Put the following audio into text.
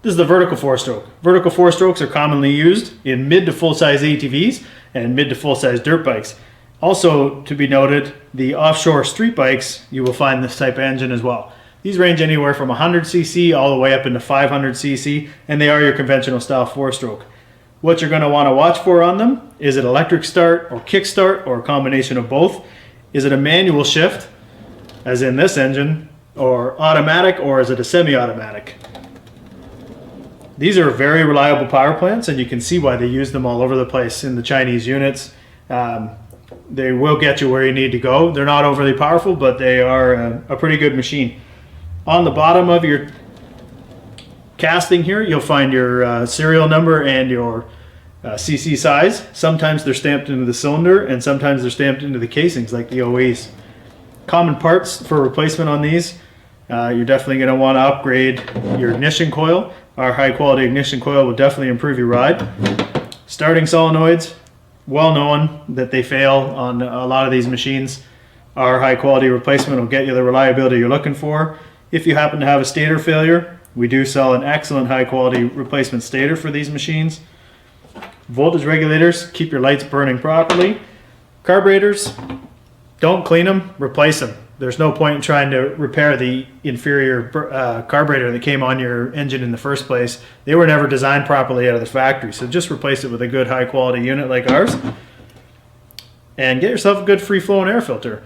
This is the vertical four-stroke. Vertical four-strokes are commonly used in mid to full-size ATVs and mid to full-size dirt bikes. Also to be noted, the offshore street bikes, you will find this type of engine as well. These range anywhere from 100cc all the way up into 500cc, and they are your conventional style four-stroke. What you're going to want to watch for on them, is it electric start or kick start or a combination of both? Is it a manual shift, as in this engine, or automatic, or is it a semi-automatic? These are very reliable power plants, and you can see why they use them all over the place in the Chinese units. They will get you where you need to go. They're not overly powerful, but they are a pretty good machine. On the bottom of your casting here, you'll find your serial number and your cc size. Sometimes they're stamped into the cylinder, and sometimes they're stamped into the casings like the OEs. Common parts for replacement on these, you're definitely going to want to upgrade your ignition coil. Our high quality ignition coil will definitely improve your ride. Starting solenoids, well known that they fail on a lot of these machines. Our high quality replacement will get you the reliability you're looking for. If you happen to have a stator failure, we do sell an excellent high quality replacement stator for these machines. Voltage regulators, keep your lights burning properly. Carburetors, don't clean them, replace them. There's no point in trying to repair the inferior carburetor that came on your engine in the first place. They were never designed properly out of the factory, so just replace it with a good high quality unit like ours and get yourself a good free flowing air filter.